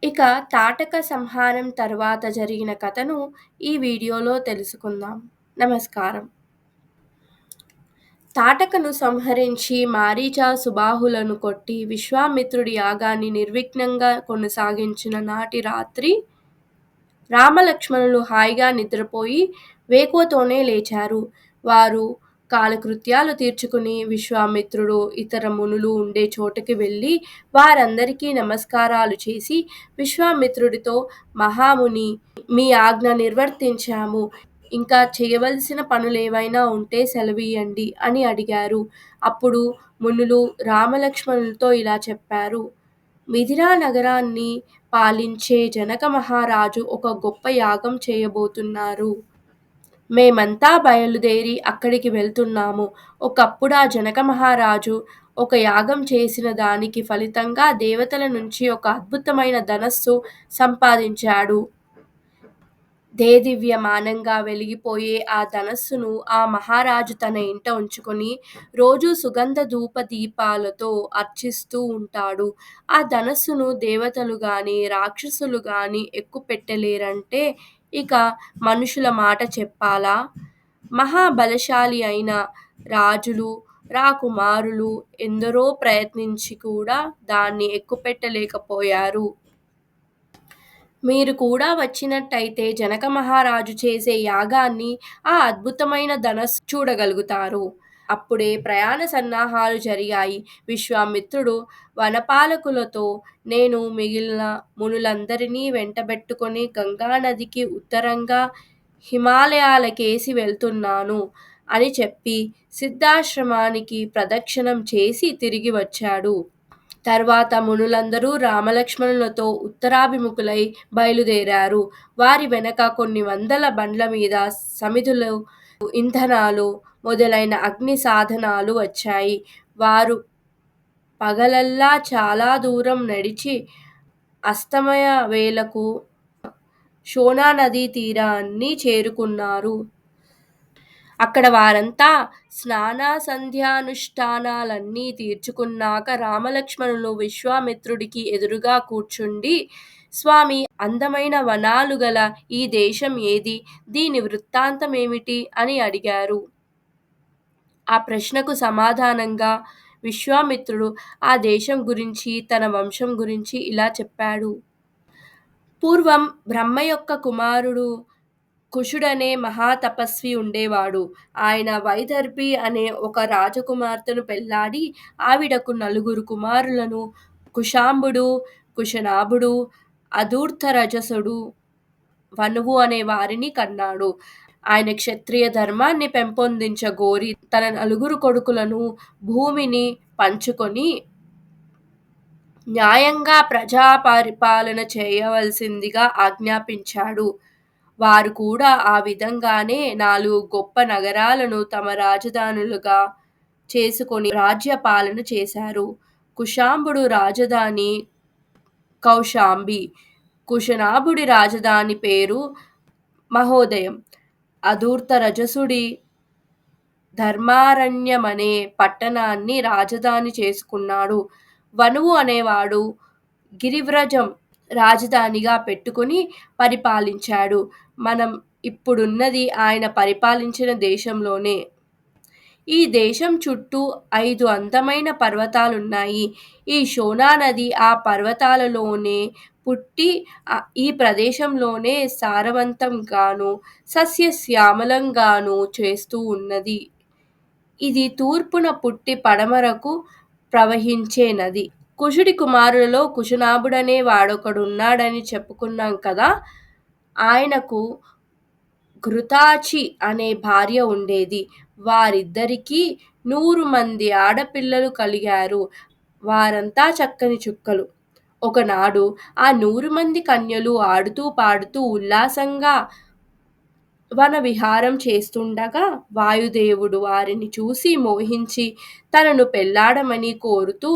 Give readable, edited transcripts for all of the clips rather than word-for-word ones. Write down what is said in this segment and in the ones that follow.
ఇక తాటక సంహారం తర్వాత జరిగిన కథను ఈ వీడియోలో తెలుసుకుందాం. నమస్కారం. తాటకను సంహరించి మారీచ, సుబాహులను కొట్టి విశ్వామిత్రుడి యాగాన్ని నిర్విఘ్నంగా కొనసాగించిన నాటి రాత్రి రామలక్ష్మణులు హాయిగా నిద్రపోయి వేకువతోనే లేచారు. వారు కాలకృత్యాలు తీర్చుకుని విశ్వామిత్రుడు, ఇతర మునులు ఉండే చోటుకి వెళ్ళి వారందరికీ నమస్కారాలు చేసి విశ్వామిత్రుడితో, మహాముని, మీ ఆజ్ఞ నిర్వర్తించాము. ఇంకా చేయవలసిన పనులేవైనా ఉంటే సెలవియ్యండి అని అడిగారు. అప్పుడు మునులు రామలక్ష్మణులతో ఇలా చెప్పారు. మిథిలా నగరాన్ని పాలించే జనక మహారాజు ఒక గొప్ప యాగం చేయబోతున్నారు. మేమంతా బయలుదేరి అక్కడికి వెళ్తున్నాము. ఒకప్పుడా జనక మహారాజు ఒక యాగం చేసిన దానికి ఫలితంగా దేవతల నుంచి ఒక అద్భుతమైన ధనస్సు సంపాదించాడు. దేదీప్యమానంగా వెలిగిపోయే ఆ ధనస్సును ఆ మహారాజు తన ఇంట ఉంచుకొని రోజూ సుగంధ ధూప దీపాలతో అర్చిస్తూ ఉంటాడు. ఆ ధనస్సును దేవతలు గాని, రాక్షసులు గాని ఎక్కుపెట్టలేరంటే ఇక మనుషుల మాట చెప్పాలా? మహాబలశాలి అయిన రాజులు, రాకుమారులు ఎందరో ప్రయత్నించి కూడా దాన్ని ఎక్కుపెట్టలేకపోయారు. మీరు కూడా వచ్చినట్టయితే జనక మహారాజు చేసే యాగాన్ని, ఆ అద్భుతమైన ధనస్సు చూడగలుగుతారు. అప్పుడే ప్రయాణ సన్నాహాలు జరిగాయి. విశ్వామిత్రుడు వనపాలకులతో, నేను మిగిలిన మునులందరినీ వెంటబెట్టుకొని గంగానదికి ఉత్తరంగా హిమాలయాలకేసి వెళ్తున్నాను అని చెప్పి సిద్ధాశ్రమానికి ప్రదక్షిణం చేసి తిరిగి వచ్చాడు. తర్వాత మునులందరూ రామలక్ష్మణులతో ఉత్తరాభిముఖులై బయలుదేరారు. వారి వెనక కొన్ని వందల బండ్ల మీద సమిధులు, ఇంధనాలు మొదలైన అగ్ని సాధనాలు వచ్చాయి. వారు పగలల్లా చాలా దూరం నడిచి అస్తమయ వేళకు శోణా నదీ తీరాన్ని చేరుకున్నారు. అక్కడ వారంతా స్నాన సంధ్యానుష్ఠానాలన్నీ తీర్చుకున్నాక రామలక్ష్మణులు విశ్వామిత్రుడికి ఎదురుగా కూర్చుండి, స్వామి, అందమైన వనాలు గల ఈ దేశం ఏది? దీని వృత్తాంతమేమిటి? అని అడిగారు. ఆ ప్రశ్నకు సమాధానంగా విశ్వామిత్రుడు ఆ దేశం గురించి, తన వంశం గురించి ఇలా చెప్పాడు. పూర్వం బ్రహ్మ యొక్క కుమారుడు కుశుడనే మహాతపస్వి ఉండేవాడు. ఆయన వైదర్భి అనే ఒక రాజకుమార్తెను పెళ్లాడి ఆవిడకు 4 కుమారులను, కుశాంబుడు, కుశనాభుడు, అధూర్తరజసుడు, వనువు అనే వారిని కన్నాడు. ఆయన క్షత్రియ ధర్మాన్ని పెంపొందించగోరి తన 4 కొడుకులను భూమిని పంచుకొని న్యాయంగా ప్రజా పరిపాలన చేయవలసిందిగా ఆజ్ఞాపించాడు. వారు కూడా ఆ విధంగానే 4 గొప్ప నగరాలను తమ రాజధానులుగా చేసుకొని రాజ్య పాలన చేశారు. కుశాంబుడు రాజధాని కౌశాంబి, కుశనాభుడి రాజధాని పేరు మహోదయం, అధూర్తరజసుడి ధర్మారణ్యమనే పట్టణాన్ని రాజధాని చేసుకున్నాడు. వనువు అనేవాడు గిరివ్రజం రాజధానిగా పెట్టుకుని పరిపాలించాడు. మనం ఇప్పుడున్నది ఆయన పరిపాలించిన దేశంలోనే. ఈ దేశం చుట్టూ 5 అందమైన పర్వతాలున్నాయి. ఈ శోణా నది ఆ పర్వతాలలోనే పుట్టి ఈ ప్రదేశంలోనే సారవంతంగాను, సస్యశ్యామలంగాను చేస్తూ ఉన్నది. ఇది తూర్పున పుట్టి పడమరకు ప్రవహించే నది. కుశుడి కుమారులలో కుశనాభుడనే వాడొకడున్నాడని చెప్పుకున్నాం కదా. ఆయనకు ఘృతాచి అనే భార్య ఉండేది. వారిద్దరికీ 100 మంది ఆడపిల్లలు కలిగారు. వారంతా చక్కని చుక్కలు. ఒకనాడు ఆ 100 మంది కన్యలు ఆడుతూ పాడుతూ ఉల్లాసంగా వన విహారం చేస్తుండగా వాయుదేవుడు వారిని చూసి మోహించి తనను పెళ్లాడమని కోరుతూ,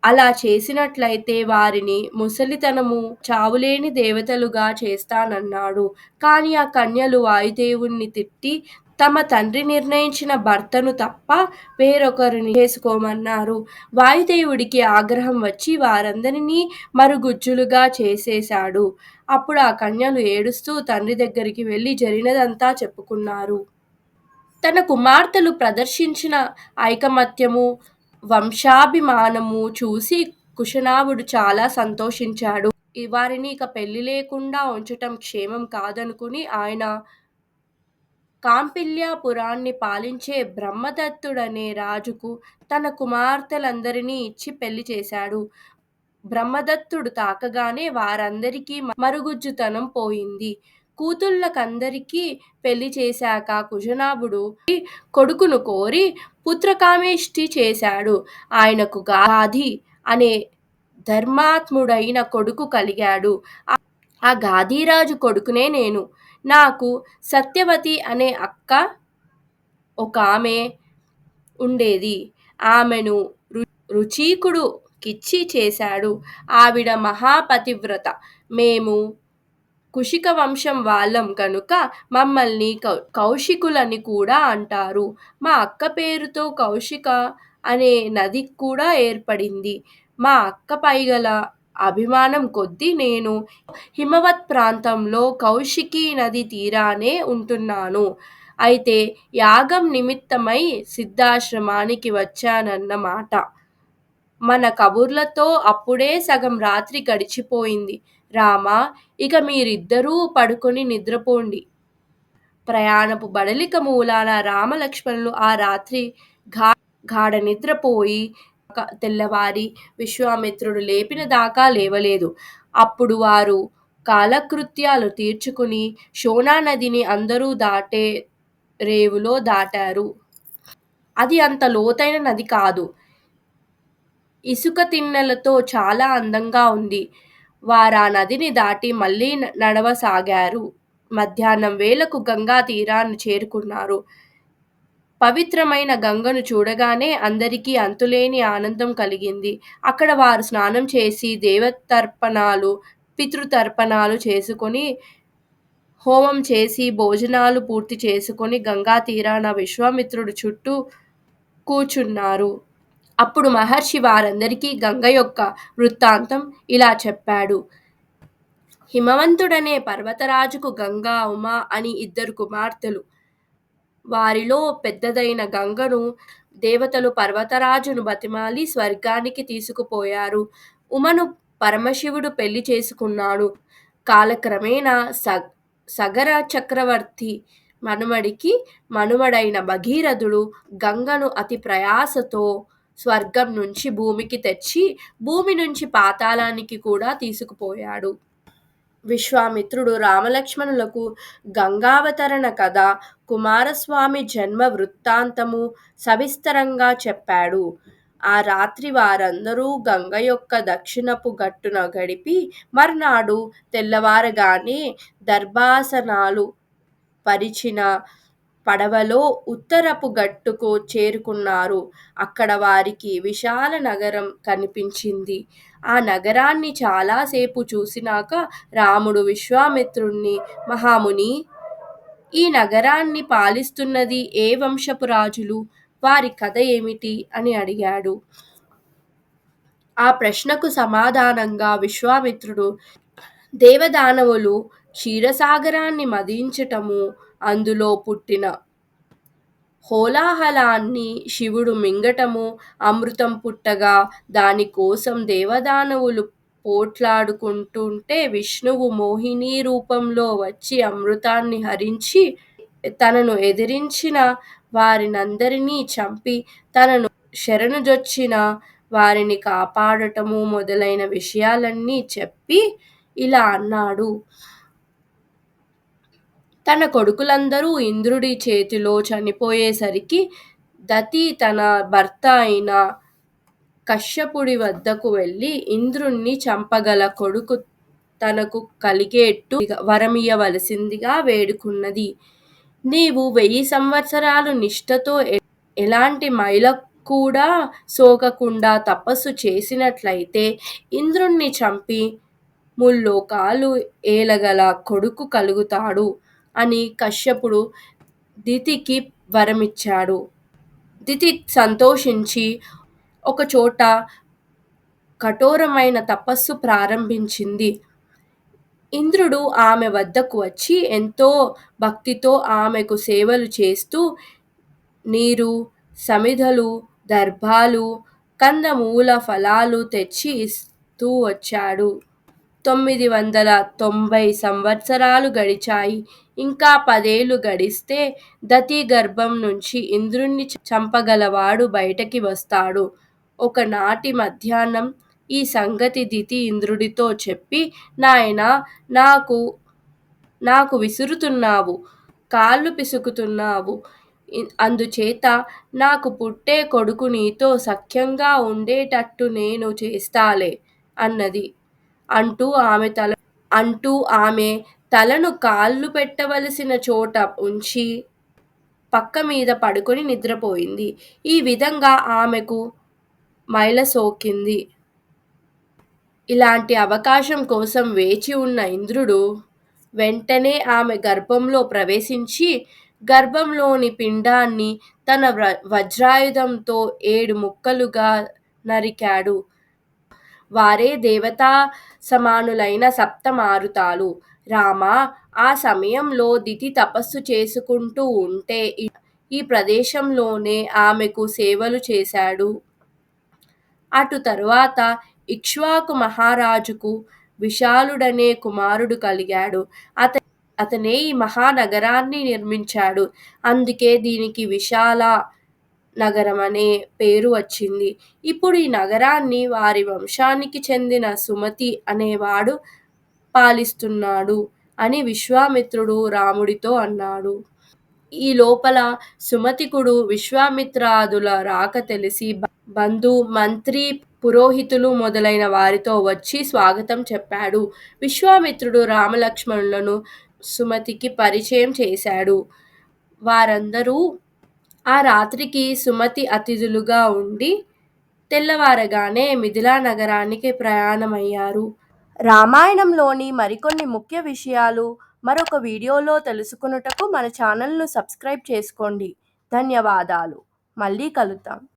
అలా చేసినట్లయితే వారిని ముసలితనము, చావులేని దేవతలుగా చేస్తానన్నాడు. కాని ఆ కన్యలు వాయుదేవుణ్ణి తిట్టి తమ తండ్రి నిర్ణయించిన భర్తను తప్ప వేరొకరిని చేసుకోమన్నారు. వాయుదేవుడికి ఆగ్రహం వచ్చి వారందరినీ మరుగుజ్జులుగా చేసేశాడు. అప్పుడు ఆ కన్యలు ఏడుస్తూ తండ్రి దగ్గరికి వెళ్ళి జరిగినదంతా చెప్పుకున్నారు. తన కుమార్తెలు ప్రదర్శించిన ఐకమత్యము, వంశాభిమానము చూసి కుశనాభుడు చాలా సంతోషించాడు. వారిని ఇక పెళ్లి లేకుండా ఉంచటం క్షేమం కాదనుకుని ఆయన కాంపిల్యాపురాన్ని పాలించే బ్రహ్మదత్తుడనే రాజుకు తన కుమార్తెలందరినీ ఇచ్చి పెళ్లి చేశాడు. బ్రహ్మదత్తుడు తాకగానే వారందరికీ మరుగుజ్జుతనం పోయింది. కూతుళ్ళకందరికీ పెళ్లి చేశాక కుశనాభుడు కొడుకును కోరి పుత్రకామేష్టి చేశాడు. ఆయనకు గాధి అనే ధర్మాత్ముడైన కొడుకు కలిగాడు. ఆ గాధిరాజు కొడుకునే నేను. నాకు సత్యవతి అనే అక్క ఒకామె ఉండేది. ఆమెను రుచీకుడు కిచ్చి చేశాడు. ఆవిడ మహాపతివ్రత. మేము కుశిక వంశం వాళ్ళం కనుక మమ్మల్ని కౌశికులని కూడా అంటారు. మా అక్క పేరుతో కౌశిక అనే నది కూడా ఏర్పడింది. మా అక్క పైగల అభిమానం కొద్దీ నేను హిమవత్ ప్రాంతంలో కౌశికీ నది తీరానే ఉంటున్నాను. అయితే యాగం నిమిత్తమై సిద్ధాశ్రమానికి వచ్చానన్నమాట. మన కబుర్లతో అప్పుడే సగం రాత్రి గడిచిపోయింది. రామా, ఇక మీరిద్దరూ పడుకొని నిద్రపోండి. ప్రయాణపు బడలిక మూలాన రామలక్ష్మణులు ఆ రాత్రి గాఢ నిద్రపోయి తెల్లవారి విశ్వామిత్రుడు లేపిన దాకా లేవలేదు. అప్పుడు వారు కాలకృత్యాలు తీర్చుకుని శోణా నదిని అందరూ దాటే రేవులో దాటారు. అది అంత లోతైన నది కాదు. ఇసుక తిన్నెలతో చాలా అందంగా ఉంది. వారా నదిని దాటి మళ్ళీ నడవసాగారు. మధ్యాహ్నం వేళకు గంగా తీరాన్ని చేరుకున్నారు. పవిత్రమైన గంగను చూడగానే అందరికీ అంతులేని ఆనందం కలిగింది. అక్కడ వారు స్నానం చేసి దేవతర్పణాలు, పితృతర్పణాలు చేసుకొని, హోమం చేసి భోజనాలు పూర్తి చేసుకొని గంగా తీరాన విశ్వామిత్రుడు చుట్టూ కూర్చున్నారు. అప్పుడు మహర్షి వారందరికీ గంగ యొక్క వృత్తాంతం ఇలా చెప్పాడు. హిమవంతుడనే పర్వతరాజుకు గంగా, ఉమా అని ఇద్దరు కుమార్తెలు. వారిలో పెద్దదైన గంగను దేవతలు పర్వతరాజును బతిమాలి స్వర్గానికి తీసుకుపోయారు. ఉమను పరమశివుడు పెళ్లి చేసుకున్నాడు. కాలక్రమేణా సగర చక్రవర్తి మనుమడైన భగీరథుడు గంగను అతి ప్రయాసతో స్వర్గం నుంచి భూమికి తెచ్చి భూమి నుంచి పాతాళానికి కూడా తీసుకుపోయాడు. విశ్వామిత్రుడు రామలక్ష్మణులకు గంగావతరణ కథ, కుమారస్వామి జన్మ వృత్తాంతము సవిస్తరంగా చెప్పాడు. ఆ రాత్రి వారందరూ గంగ యొక్క దక్షిణపు గట్టున గడిపి మర్నాడు తెల్లవారగానే దర్భాసనాలు పరిచిన పడవలో ఉత్తరపు గట్టుకు చేరుకున్నారు. అక్కడ వారికి విశాల నగరం కనిపించింది. ఆ నగరాన్ని చాలాసేపు చూసినాక రాముడు విశ్వామిత్రుణ్ణి, మహాముని, ఈ నగరాన్ని పాలిస్తున్నది ఏ వంశపు రాజులు? వారి కథ ఏమిటి అని అడిగాడు. ఆ ప్రశ్నకు సమాధానంగా విశ్వామిత్రుడు, దేవదానవులు క్షీరసాగరాన్ని మదించటము, అందులో పుట్టిన హోలాహలాన్ని శివుడు మింగటము, అమృతం పుట్టగా దానికోసం దేవదానవులు పోట్లాడుకుంటుంటే విష్ణువు మోహినీ రూపంలో వచ్చి అమృతాన్ని హరించి తనను ఎదిరించిన వారినందరినీ చంపి తనను శరణుజొచ్చిన వారిని కాపాడటము మొదలైన విషయాలన్నీ చెప్పి ఇలా అన్నాడు. తన కొడుకులందరూ ఇంద్రుడి చేతిలో చనిపోయేసరికి దతి తన భర్త అయిన కశ్యపుడి వద్దకు వెళ్ళి ఇంద్రుణ్ణి చంపగల కొడుకు తనకు కలిగేట్టు వరమియ్యవలసిందిగా వేడుకున్నది. నీవు 1000 సంవత్సరాలు నిష్ఠతో ఎలాంటి మైల కూడా సోకకుండా తపస్సు చేసినట్లయితే ఇంద్రుణ్ణి చంపి ముల్లోకాలు ఏలగల కొడుకు కలుగుతాడు అని కశ్యపుడు దితికి వరమిచ్చాడు. దితి సంతోషించి ఒకచోట కఠోరమైన తపస్సు ప్రారంభించింది. ఇంద్రుడు ఆమె వద్దకు వచ్చి ఎంతో భక్తితో ఆమెకు సేవలు చేస్తూ నీరు, సమిధలు, దర్భాలు, కందమూల ఫలాలు తెచ్చి ఇస్తూ వచ్చాడు. 990 సంవత్సరాలు గడిచాయి. ఇంకా 10 ఏళ్లు గడిస్తే దతి గర్భం నుంచి ఇంద్రుణ్ణి చంపగలవాడు బయటకి వస్తాడు. ఒకనాటి మధ్యాహ్నం ఈ సంగతి దితి ఇంద్రుడితో చెప్పి, నాయనా, నాకు విసురుతున్నావు, కాళ్ళు పిసుకుతున్నావు. అందుచేత నాకు పుట్టే కొడుకు నీతో సఖ్యంగా ఉండేటట్టు నేను చేస్తాలే అన్నది. అంటూ ఆమె తలను కాళ్ళు పెట్టవలసిన చోట ఉంచి పక్క మీద పడుకొని నిద్రపోయింది. ఈ విధంగా ఆమెకు మైలసోకింది. ఇలాంటి అవకాశం కోసం వేచి ఉన్న ఇంద్రుడు వెంటనే ఆమె గర్భంలో ప్రవేశించి గర్భంలోని పిండాన్ని తన వజ్రాయుధంతో 7 ముక్కలుగా నరికాడు. వారే దేవతా సమానులైన సప్తమారుతాలు. రామా, ఆ సమయంలో దితి తపస్సు చేసుకుంటూ ఉంటే ఈ ప్రదేశంలోనే ఆమెకు సేవలు చేశాడు. అటు తరువాత ఇక్ష్వాకు మహారాజుకు విశాలుడనే కుమారుడు కలిగాడు. అతనే ఈ మహానగరాన్ని నిర్మించాడు. అందుకే దీనికి విశాల నగరమనే పేరు వచ్చింది. ఇప్పుడు ఈ నగరాన్ని వారి వంశానికి చెందిన సుమతి అనేవాడు పాలిస్తున్నాడు అని విశ్వామిత్రుడు రాముడితో అన్నాడు. ఈ లోపల సుమతికుడు విశ్వామిత్రాదుల రాక తెలిసి బంధు, మంత్రి, పురోహితులు మొదలైన వారితో వచ్చి స్వాగతం చెప్పాడు. విశ్వామిత్రుడు రామలక్ష్మణులను సుమతికి పరిచయం చేశాడు. వారందరూ ఆ రాత్రికి సుమతి అతిథులుగా ఉండి తెల్లవారగానే మిథిలా నగరానికి ప్రయాణమయ్యారు. రామాయణంలోని మరికొన్ని ముఖ్య విషయాలు మరొక వీడియోలో తెలుసుకొనుటకు మన ఛానల్ను సబ్స్క్రైబ్ చేసుకోండి. ధన్యవాదాలు. మళ్ళీ కలుద్దాం.